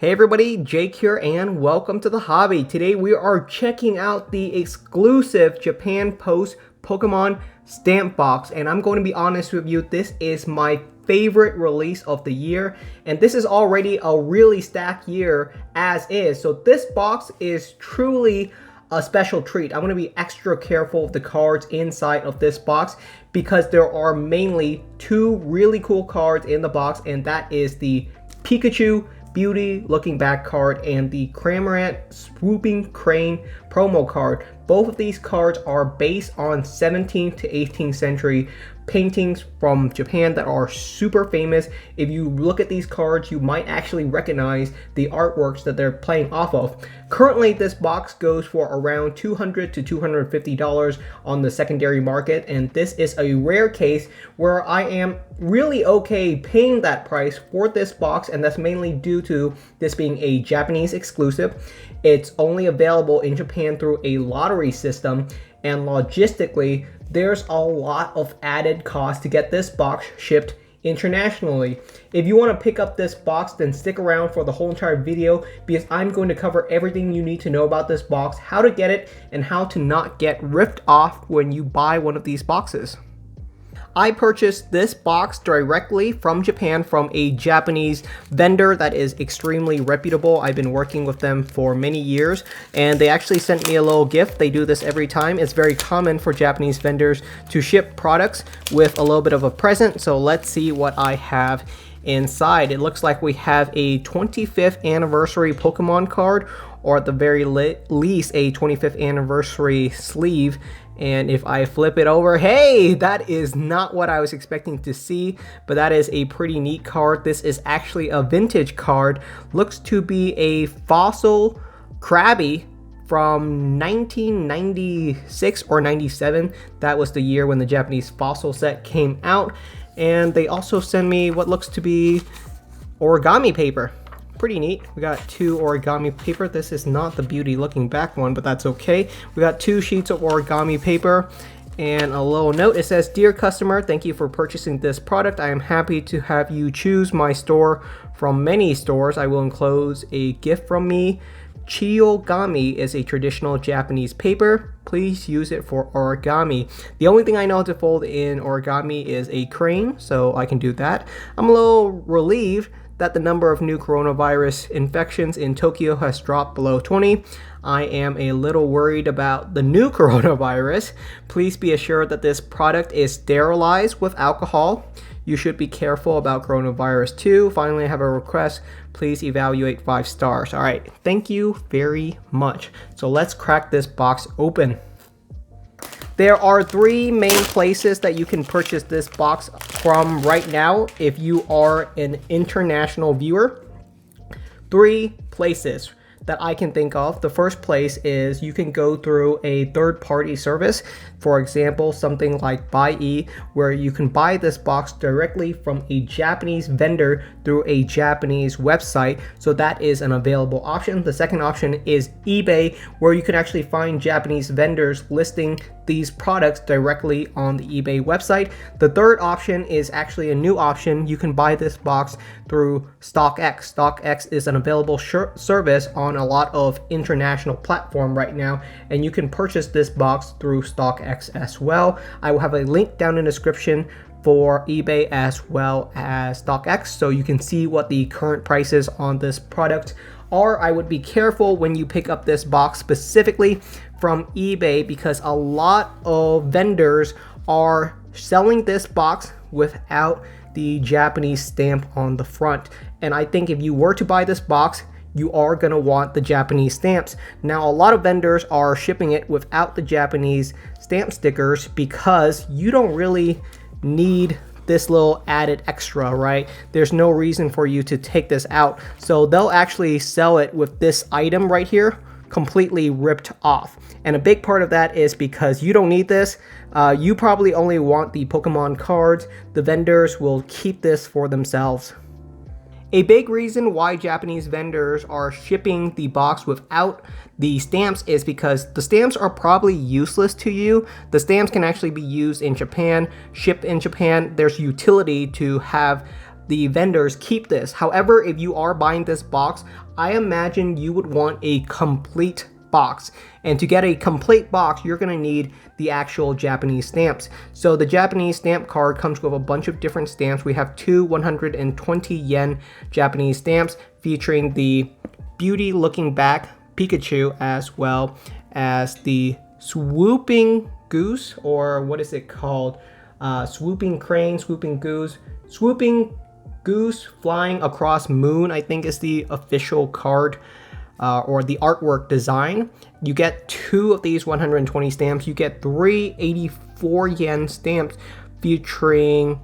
Hey everybody, Jake here and welcome to the hobby. Today we are checking out the exclusive Japan Post Pokemon stamp box, and I'm going to be honest with you, this is my favorite release of the year, and this is already a really stacked year as is. So this box is truly a special treat. I'm going to be extra careful of the cards inside of this box because there are mainly two really cool cards in the box, and that is the Pikachu Beauty Looking Back card and the Cramorant Swooping Crane promo card. Both of these cards are based on 17th to 18th century paintings from Japan that are super famous. If you look at these cards, you might actually recognize the artworks that they're playing off of. Currently, this box goes for around $200 to $250 on the secondary market, and this is a rare case where I am really okay paying that price for this box, and that's mainly due to this being a Japanese exclusive. It's only available in Japan through a lottery system, and logistically, there's a lot of added cost to get this box shipped internationally. If you want to pick up this box, then stick around for the whole entire video because I'm going to cover everything you need to know about this box, how to get it, and how to not get ripped off when you buy one of these boxes. I purchased this box directly from Japan from a Japanese vendor that is extremely reputable. I've been working with them for many years, and they actually sent me a little gift. They do this every time. It's very common for Japanese vendors to ship products with a little bit of a present. So let's see what I have inside. It looks like we have a 25th anniversary Pokemon card, or at the very least a 25th anniversary sleeve. And if I flip it over, hey, that is not what I was expecting to see, but that is a pretty neat card. This is actually a vintage card. Looks to be a fossil Krabby from 1996 or 97. That was the year when the Japanese fossil set came out. And they also send me what looks to be origami paper. Pretty neat. We got two origami paper. This is not the Beauty Looking Back one, but that's okay. We got two sheets of origami paper and a little note. It says, "Dear customer, thank you for purchasing this product. I am happy to have you choose my store from many stores. I will enclose a gift from me. Chiyogami is a traditional Japanese paper. Please use it for origami." The only thing I know to fold in origami is a crane, so I can do that. I'm a little relieved that the number of new coronavirus infections in Tokyo has dropped below 20. I am a little worried about the new coronavirus. Please be assured that this product is sterilized with alcohol. You should be careful about coronavirus too. Finally, I have a request. Please evaluate 5 stars. All right, thank you very much. So let's crack this box open. There are 3 main places that you can purchase this box from right now if you are an international viewer. 3 places that I can think of. The first place is you can go through a third-party service. For example, something like Buy.e, where you can buy this box directly from a Japanese vendor through a Japanese website. So that is an available option. The second option is eBay, where you can actually find Japanese vendors listing these products directly on the eBay website. The third option is actually a new option. You can buy this box through StockX. StockX is an available service on a lot of international platform right now, and you can purchase this box through StockX as well. I will have a link down in the description for eBay as well as StockX, so you can see what the current prices on this product are. I would be careful when you pick up this box specifically from eBay because a lot of vendors are selling this box without the Japanese stamp on the front. And I think if you were to buy this box, you are going to want the Japanese stamps. Now, a lot of vendors are shipping it without the Japanese stamp stickers because you don't really need this little added extra, right? There's no reason for you to take this out. So they'll actually sell it with this item right here completely ripped off. And a big part of that is because you don't need this. You probably only want the Pokemon cards. The vendors will keep this for themselves. A big reason why Japanese vendors are shipping the box without the stamps is because the stamps are probably useless to you. The stamps can actually be used in Japan, shipped in Japan. There's utility to have the vendors keep this. However, if you are buying this box, I imagine you would want a complete box. And to get a complete box, you're gonna need the actual Japanese stamps. So the Japanese stamp card comes with a bunch of different stamps. We have two 120 yen Japanese stamps featuring the Beauty Looking Back Pikachu, as well as the Swooping Goose, or what is it called? Swooping Crane, Swooping Goose, Swooping Goose Flying Across Moon, I think is the official card or the artwork design. You get two of these 120 stamps. You get three 84 yen stamps featuring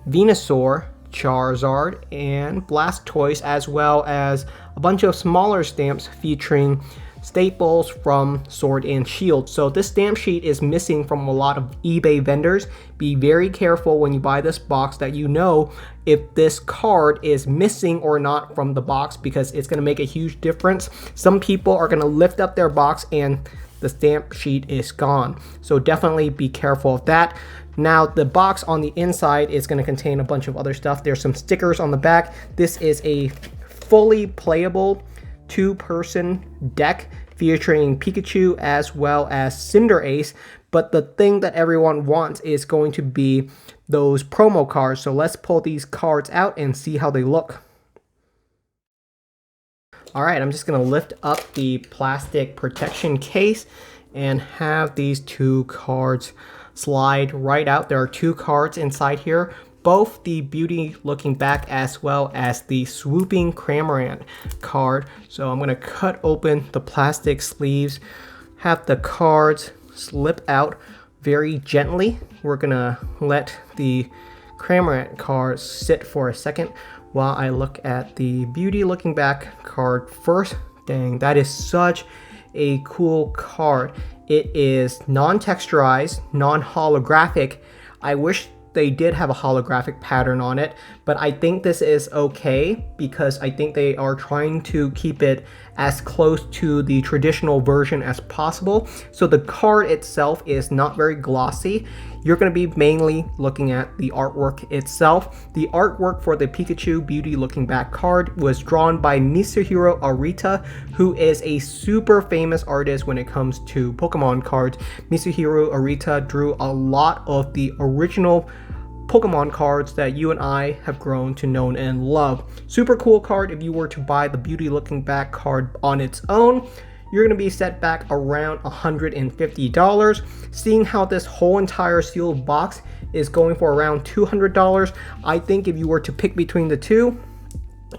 Venusaur, Charizard, and Blastoise, as well as a bunch of smaller stamps featuring staples from Sword and Shield. So this stamp sheet is missing from a lot of eBay vendors. Be very careful when you buy this box that you know if this card is missing or not from the box, because it's going to make a huge difference. Some people are going to lift up their box and the stamp sheet is gone. So definitely be careful of that. Now the box on the inside is going to contain a bunch of other stuff. There's some stickers on the back. This is a fully playable two-person deck featuring Pikachu as well as Cinderace, but the thing that everyone wants is going to be those promo cards. So let's pull these cards out and see how they look. Alright, I'm just going to lift up the plastic protection case and have these two cards slide right out. There are two cards inside here, both the Beauty Looking Back as well as the Swooping Cramorant card. So I'm going to cut open the plastic sleeves, have the cards slip out very gently. We're going to let the Cramorant card sit for a second while I look at the Beauty Looking Back card first. Dang, that is such a cool card. It is non-texturized, non-holographic. I wish they did have a holographic pattern on it, but I think this is okay because I think they are trying to keep it as close to the traditional version as possible. So the card itself is not very glossy. You're going to be mainly looking at the artwork itself. The artwork for the Pikachu Beauty Looking Back card was drawn by Mitsuhiro Arita, who is a super famous artist when it comes to Pokemon cards. Mitsuhiro Arita drew a lot of the original Pokemon cards that you and I have grown to know and love. Super cool card. If you were to buy the Beauty Looking Back card on its own, you're going to be set back around $150. Seeing how this whole entire sealed box is going for around $200, I think if you were to pick between the two,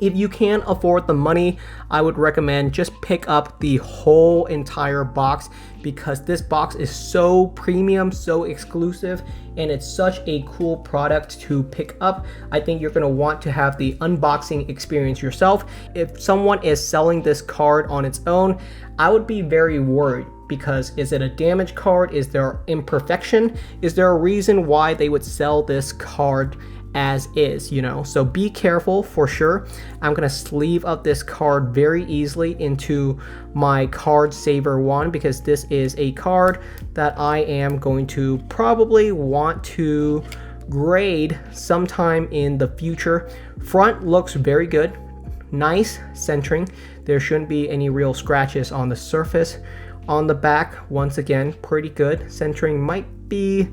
if you can afford the money, I would recommend just pick up the whole entire box, because this box is so premium, so exclusive, and it's such a cool product to pick up. I think you're going to want to have the unboxing experience yourself. If someone is selling this card on its own, I would be very worried, because is it a damaged card? Is there imperfection? Is there a reason why they would sell this card as is, you know? So be careful for sure. I'm gonna sleeve up this card very easily into my card saver one, because this is a card that I am going to probably want to grade sometime in the future. Front looks very good, nice centering. There shouldn't be any real scratches on the surface. On the back, once again, pretty good. Centering might be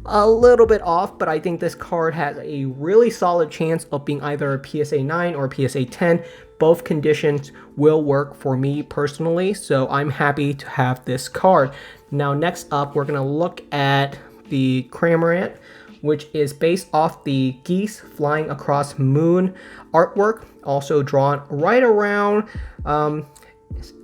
a little bit off, but I think this card has a really solid chance of being either a PSA 9 or PSA 10. Both conditions will work for me personally, so I'm happy to have this card. Now next up, we're going to look at the Cramorant, which is based off the Geese Flying Across Moon artwork, also drawn right around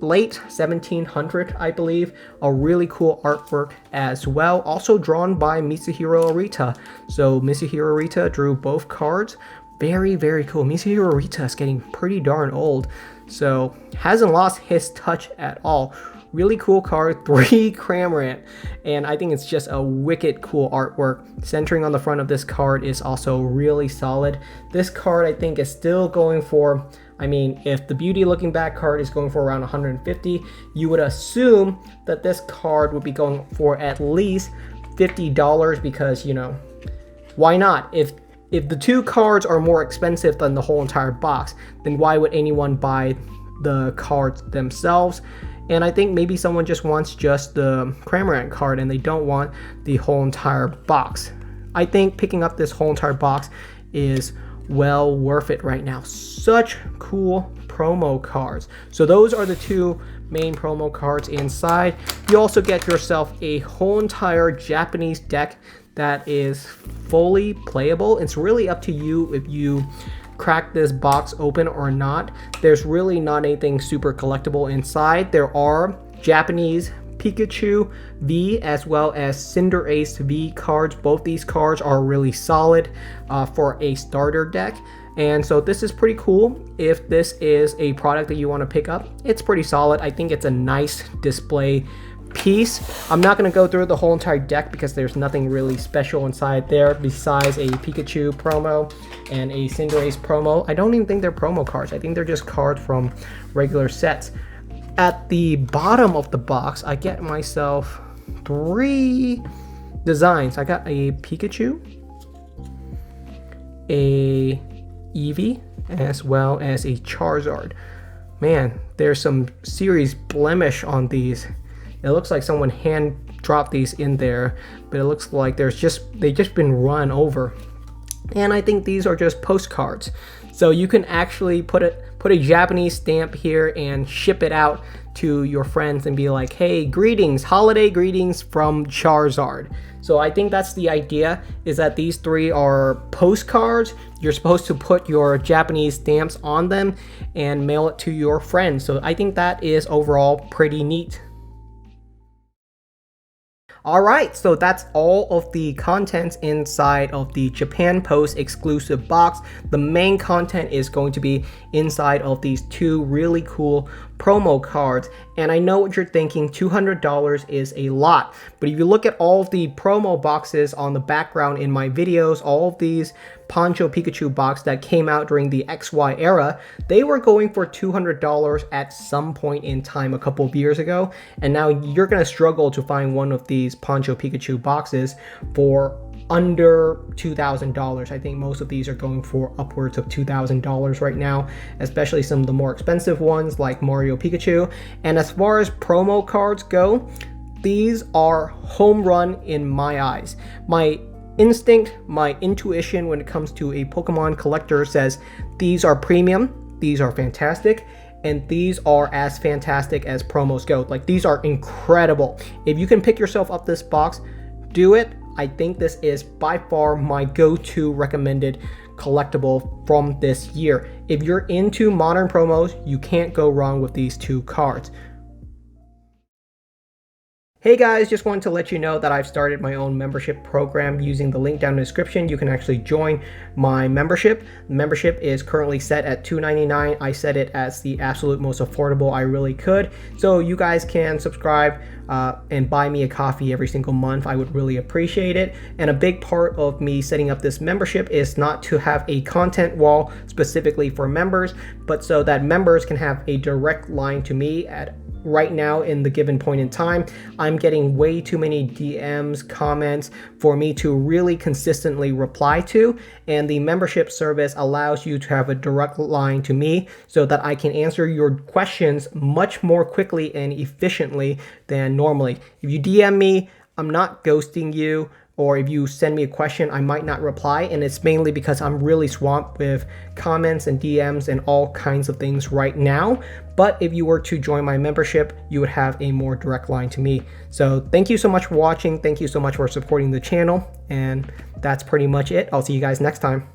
late 1700, I believe. A really cool artwork as well, also drawn by Mitsuhiro Arita. So Mitsuhiro Arita drew both cards. Very, very cool. Mitsuhiro Arita is getting pretty darn old, so hasn't lost his touch at all. Really cool card, 3 Cramorant, and I think it's just a wicked cool artwork. Centering on the front of this card is also really solid. This card I think is still going for, I mean, if the Beauty Looking Back card is going for around 150, you would assume that this card would be going for at least $50, because, you know, why not? If if the 2 cards are more expensive than the whole entire box, then why would anyone buy the cards themselves? And I think maybe someone just wants just the Cramorant card and they don't want the whole entire box. I think picking up this whole entire box is well worth it right now. Such cool promo cards. So those are the 2 main promo cards inside. You also get yourself a whole entire Japanese deck that is fully playable. It's really up to you if you crack this box open or not. There's really not anything super collectible inside. There are Japanese Pikachu V as well as Cinderace V cards. Both these cards are really solid for a starter deck. And so this is pretty cool. If this is a product that you want to pick up, it's pretty solid. I think it's a nice display piece. I'm not going to go through the whole entire deck because there's nothing really special inside there besides a Pikachu promo and a Cinderace promo. I don't even think they're promo cards. I think they're just cards from regular sets. At the bottom of the box, I get myself 3 designs. I got a Pikachu, a Eevee, as well as a Charizard. Man, there's some serious blemish on these. It looks like someone hand dropped these in there, but it looks like they've just been run over. And I think these are just postcards. So you can actually put a Japanese stamp here and ship it out to your friends and be like, hey, greetings, holiday greetings from Charizard. So I think that's the idea, is that these 3 are postcards. You're supposed to put your Japanese stamps on them and mail it to your friends. So I think that is overall pretty neat. Alright, so that's all of the contents inside of the Japan Post exclusive box. The main content is going to be inside of these 2 really cool promo cards. And I know what you're thinking, $200 is a lot. But if you look at all of the promo boxes on the background in my videos, all of these Poncho Pikachu box that came out during the XY era, they were going for $200 at some point in time a couple of years ago. And now you're going to struggle to find one of these Poncho Pikachu boxes for under $2,000. I think most of these are going for upwards of $2,000 right now, especially some of the more expensive ones like Mario Pikachu. And as far as promo cards go, these are home run in my eyes. My instinct, my intuition when it comes to a Pokemon collector says these are premium, these are fantastic, and these are as fantastic as promos go. Like, these are incredible. If you can pick yourself up this box, do it. I think this is by far my go-to recommended collectible from this year. If you're into modern promos, you can't go wrong with these 2 cards. Hey guys, just wanted to let you know that I've started my own membership program. Using the link down in the description, you can actually join my membership. The membership is currently set at $2.99. I set it as the absolute most affordable I really could. So you guys can subscribe and buy me a coffee every single month. I would really appreciate it. And a big part of me setting up this membership is not to have a content wall specifically for members, but so that members can have a direct line to me at right now in the given point in time. I'm getting way too many DMs, comments for me to really consistently reply to, and the membership service allows you to have a direct line to me so that I can answer your questions much more quickly and efficiently than normally. If you DM me, I'm not ghosting you. Or if you send me a question, I might not reply, and it's mainly because I'm really swamped with comments and DMs and all kinds of things right now. But if you were to join my membership, you would have a more direct line to me. So thank you so much for watching. Thank you so much for supporting the channel. And that's pretty much it. I'll see you guys next time.